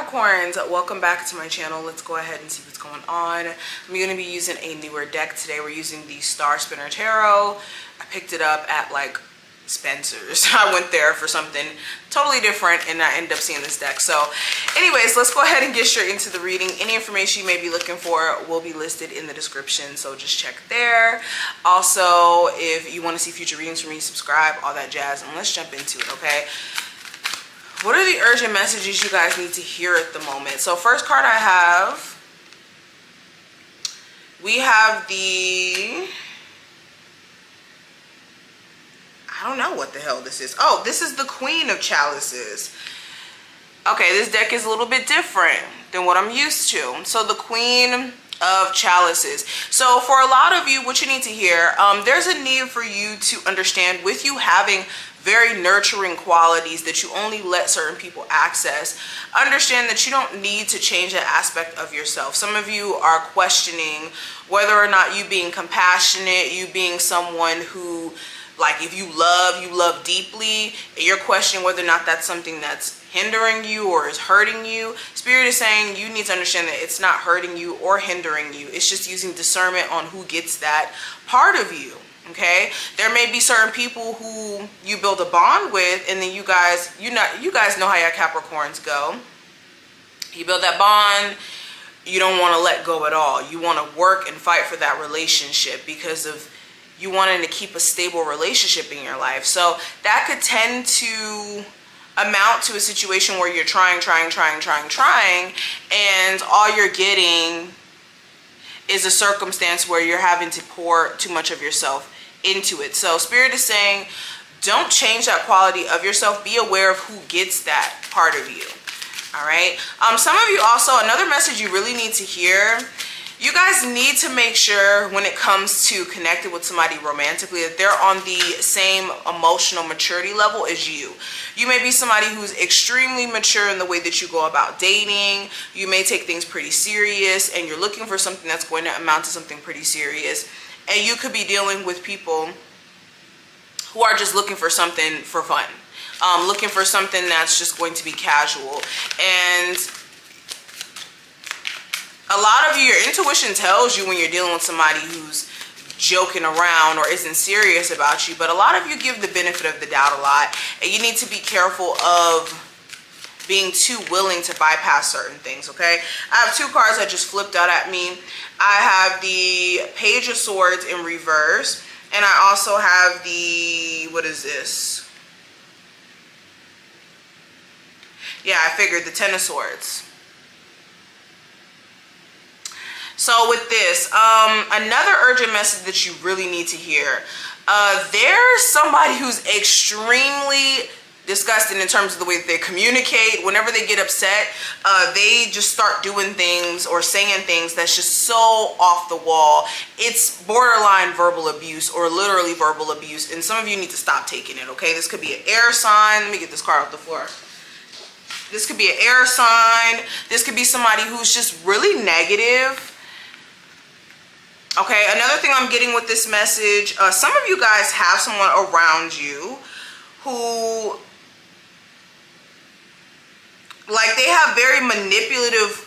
Capricorns, welcome back to my channel. Let's go ahead and see what's going on. I'm going to be using a newer deck today. We're using the Starseed Tarot. I picked it up at like Spencer's. I went there for something totally different and I ended up seeing this deck. So anyways, let's go ahead and get straight into the reading. Any information you may be looking for will be listed in the description, so just check there. Also, if you want to see future readings from me, subscribe, all that jazz, and let's jump into it, okay? What are the urgent messages you guys need to hear at the moment? So first card I have, we have the, I don't know what the hell this is. Oh, this is the Queen of Chalices. Okay, this deck is a little bit different than what I'm used to. So the Queen of Chalices. So for a lot of you, what you need to hear, there's a need for you to understand, with you having very nurturing qualities that you only let certain people access, understand that you don't need to change that aspect of yourself. Some of you are questioning whether or not you being compassionate, you being someone who, like, if you love deeply, and you're questioning whether or not that's something that's hindering you or is hurting you. Spirit is saying you need to understand that it's not hurting you or hindering you. It's just using discernment on who gets that part of you. Okay, there may be certain people who you build a bond with, and then you guys know how your Capricorns go. You build that bond, you don't want to let go at all. You want to work and fight for that relationship because of you wanting to keep a stable relationship in your life. So that could tend to amount to a situation where you're trying, and all you're getting is a circumstance where you're having to pour too much of yourself into it. So Spirit is saying, don't change that quality of yourself. Be aware of who gets that part of you. All right. Some of you also, another message you really need to hear, you guys need to make sure when it comes to connecting with somebody romantically that they're on the same emotional maturity level as you. You may be somebody who's extremely mature in the way that you go about dating. You may take things pretty serious and you're looking for something that's going to amount to something pretty serious. And you could be dealing with people who are just looking for something for fun. Looking for something that's just going to be casual. And a lot of you, your intuition tells you when you're dealing with somebody who's joking around or isn't serious about you, but a lot of you give the benefit of the doubt a lot, and you need to be careful of being too willing to bypass certain things, okay? I have two cards that just flipped out at me. I have the Page of Swords in reverse, and I also have the, what is this? Yeah, I figured the Ten of Swords. So with this, another urgent message that you really need to hear. There's somebody who's extremely disgusting in terms of the way that they communicate. Whenever they get upset, they just start doing things or saying things that's just so off the wall. It's borderline verbal abuse or literally verbal abuse. And some of you need to stop taking it, okay? This could be an air sign. Let me get this card off the floor. This could be an air sign. This could be somebody who's just really negative. Okay, another thing I'm getting with this message, some of you guys have someone around you who, like, they have very manipulative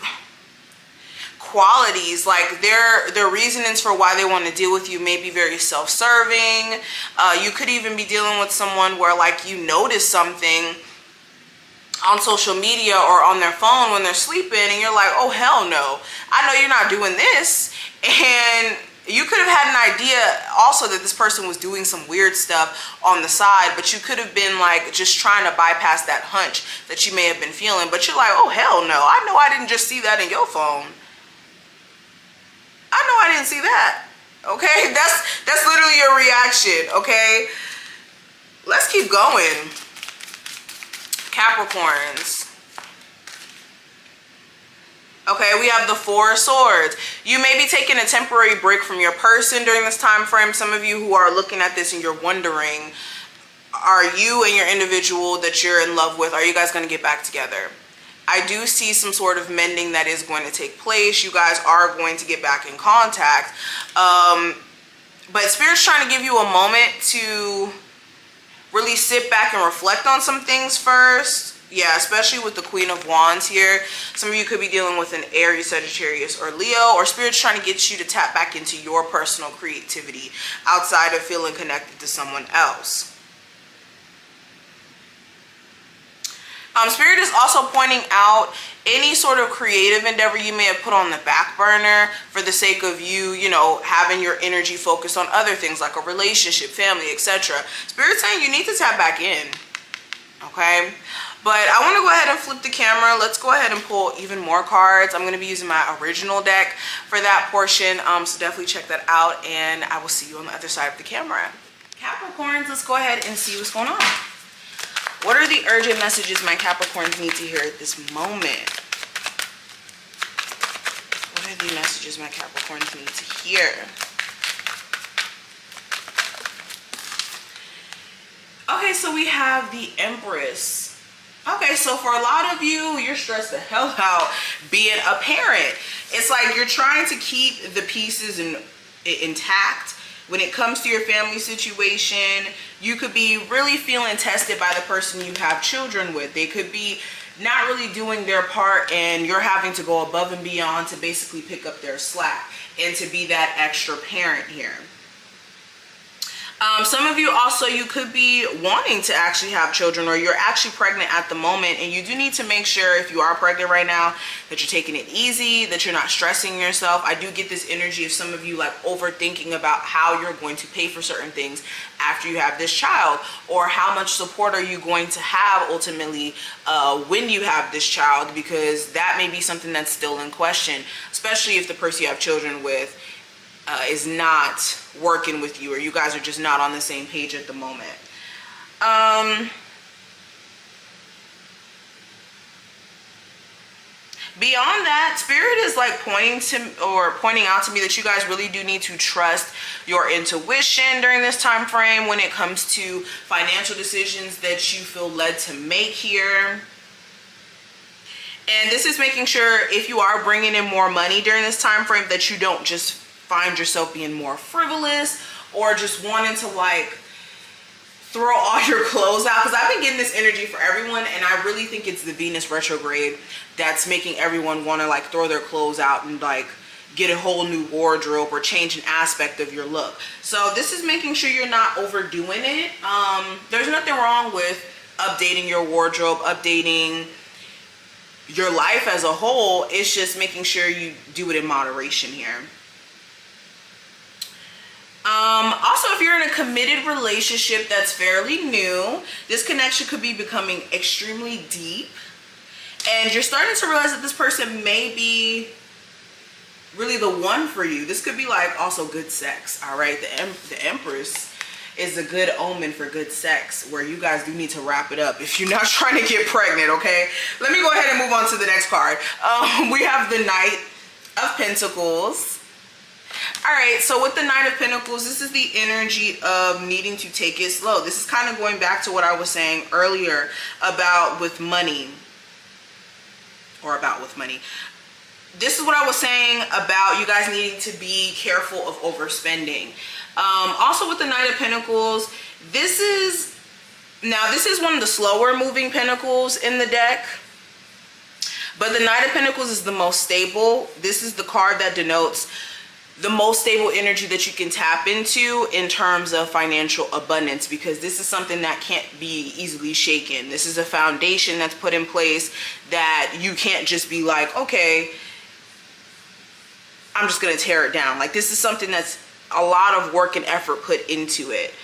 qualities. Like, their reasonings for why they want to deal with you may be very self-serving. You could even be dealing with someone where, like, you notice something on social media or on their phone when they're sleeping and you're like, oh hell no, I know you're not doing this. And you could have had an idea also that this person was doing some weird stuff on the side, but you could have been like just trying to bypass that hunch that you may have been feeling. But you're like, oh hell no, I know I didn't just see that in your phone. I know I didn't see that. Okay, that's literally your reaction. Okay, let's keep going. Capricorns. Okay, we have the Four of Swords. You may be taking a temporary break from your person during this time frame. Some of you who are looking at this and you're wondering, are you and your individual that you're in love with, are you guys going to get back together? I do see some sort of mending that is going to take place. You guys are going to get back in contact. But Spirit's trying to give you a moment to really sit back and reflect on some things first. Yeah, especially with the Queen of Wands here. Some of you could be dealing with an Aries, Sagittarius, or Leo, or Spirit's trying to get you to tap back into your personal creativity outside of feeling connected to someone else. Spirit is also pointing out any sort of creative endeavor you may have put on the back burner for the sake of you, you know, having your energy focused on other things like a relationship, family, etc. Spirit's saying you need to tap back in, okay? But I want to go ahead and flip the camera. Let's go ahead and pull even more cards. I'm going to be using my original deck for that portion, so definitely check that out, and I will see you on the other side of the camera. Capricorns, let's go ahead and see what's going on. What are the urgent messages my Capricorns need to hear at this moment? What are the messages my Capricorns need to hear? Okay, so we have the Empress. Okay, so for a lot of you, you're stressed the hell out being a parent. It's like you're trying to keep the pieces intact. When it comes to your family situation, you could be really feeling tested by the person you have children with. They could be not really doing their part, and you're having to go above and beyond to basically pick up their slack and to be that extra parent here. Some of you also, you could be wanting to actually have children, or you're actually pregnant at the moment, and you do need to make sure, if you are pregnant right now, that you're taking it easy, that you're not stressing yourself. I do get this energy of some of you like overthinking about how you're going to pay for certain things after you have this child, or how much support are you going to have ultimately when you have this child, because that may be something that's still in question, especially if the person you have children with is not working with you, or you guys are just not on the same page at the moment. Beyond that, Spirit is like pointing out to me that you guys really do need to trust your intuition during this time frame when it comes to financial decisions that you feel led to make here. And this is making sure, if you are bringing in more money during this time frame, that you don't just find yourself being more frivolous or just wanting to like throw all your clothes out, because I've been getting this energy for everyone, and I really think it's the Venus retrograde that's making everyone want to like throw their clothes out and like get a whole new wardrobe or change an aspect of your look. So this is making sure you're not overdoing it. There's nothing wrong with updating your wardrobe, updating your life as a whole. It's just making sure you do it in moderation here. Also, if you're in a committed relationship that's fairly new, this connection could be becoming extremely deep, and you're starting to realize that this person may be really the one for you. This could be like also good sex, all right? The Empress is a good omen for good sex, where you guys do need to wrap it up if you're not trying to get pregnant, okay? Let me go ahead and move on to the next card. We have the Knight of Pentacles. All right, so with the Knight of Pentacles, this is the energy of needing to take it slow. This is kind of going back to what I was saying earlier about with money. This is what I was saying about you guys needing to be careful of overspending. Also with the Knight of Pentacles, this is one of the slower moving pentacles in the deck. But the Knight of Pentacles is the most stable. This is the card that denotes the most stable energy that you can tap into in terms of financial abundance, because this is something that can't be easily shaken. This is a foundation that's put in place that you can't just be like, okay, I'm just gonna tear it down. Like, this is something that's a lot of work and effort put into it.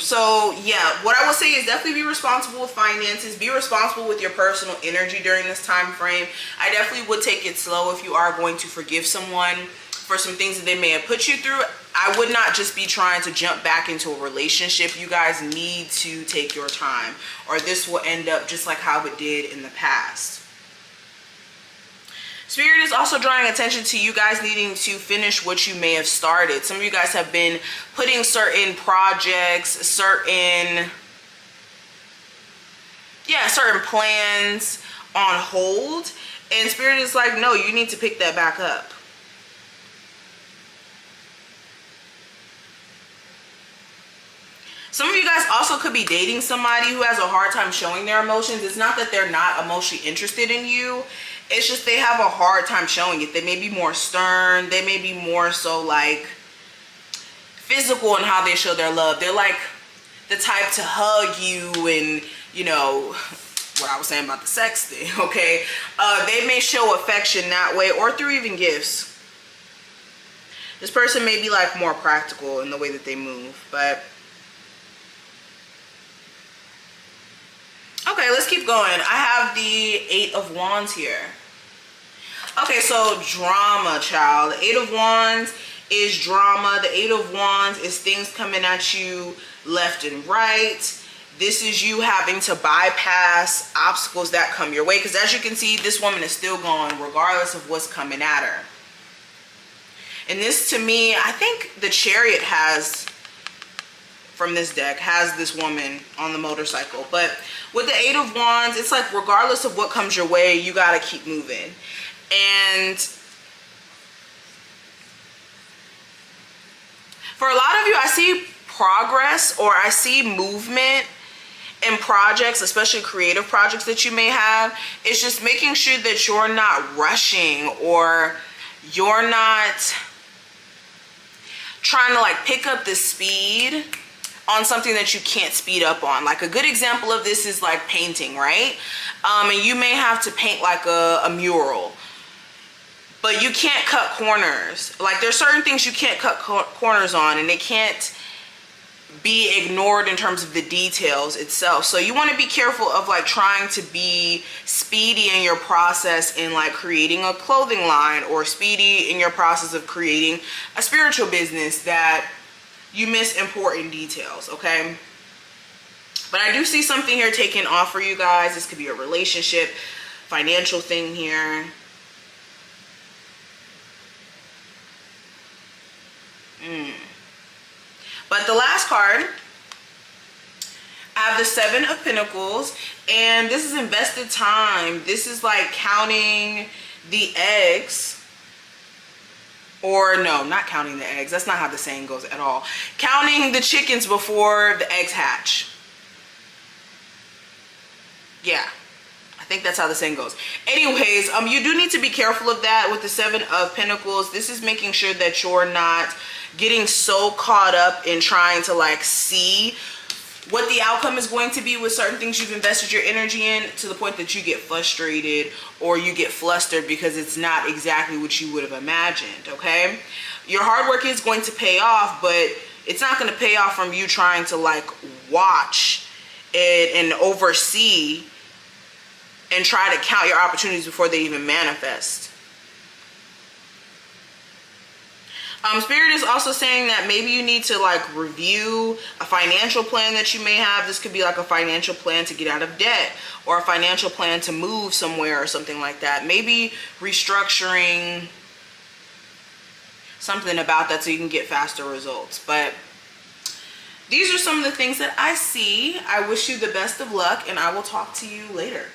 So yeah, what I will say is definitely be responsible with finances, be responsible with your personal energy during this time frame. I definitely would take it slow if you are going to forgive someone for some things that they may have put you through. I would not just be trying to jump back into a relationship. You guys need to take your time, or this will end up just like how it did in the past. Spirit is also drawing attention to you guys needing to finish what you may have started. Some of you guys have been putting certain projects, certain plans on hold, and Spirit is like, no, you need to pick that back up. Some of you guys also could be dating somebody who has a hard time showing their emotions. It's not that they're not emotionally interested in you. It's just they have a hard time showing it. They may be more stern. They may be more so like physical in how they show their love. They're like the type to hug you and, you know, what I was saying about the sex thing, okay? They may show affection that way or through even gifts. This person may be like more practical in the way that they move, but okay, let's keep going. I have the 8 of Wands here. Okay, so drama, child. The 8 of Wands is drama. The 8 of Wands is things coming at you left and right. This is you having to bypass obstacles that come your way. Because as you can see, this woman is still going regardless of what's coming at her. And this, to me, I think the Chariot has, from this deck, has this woman on the motorcycle. But with the 8 of Wands, it's like regardless of what comes your way, you got to keep moving. And for a lot of you, I see progress or I see movement in projects, especially creative projects that you may have. It's just making sure that you're not rushing or you're not trying to like pick up the speed on something that you can't speed up on. Like a good example of this is like painting, right? And you may have to paint like a mural, but you can't cut corners. Like there's certain things you can't cut corners on, and they can't be ignored in terms of the details itself. So you want to be careful of like trying to be speedy in your process in like creating a clothing line, or speedy in your process of creating a spiritual business, that you miss important details, okay? But I do see something here taking off for you guys. This could be a relationship, financial thing here. But the last card, I have the 7 of Pentacles, and this is invested time. This is like counting the eggs, or no, not counting the eggs. That's not how the saying goes at all. Counting the chickens before the eggs hatch. Yeah, I think that's how the saying goes. Anyways, you do need to be careful of that with the 7 of Pentacles. This is making sure that you're not getting so caught up in trying to like see what the outcome is going to be with certain things you've invested your energy in, to the point that you get frustrated or you get flustered because it's not exactly what you would have imagined, okay? Your hard work is going to pay off, but it's not going to pay off from you trying to like watch it and oversee and try to count your opportunities before they even manifest. Spirit is also saying that maybe you need to like review a financial plan that you may have. This could be like a financial plan to get out of debt, or a financial plan to move somewhere or something like that. Maybe restructuring something about that so you can get faster results. But these are some of the things that I see. I wish you the best of luck, and I will talk to you later.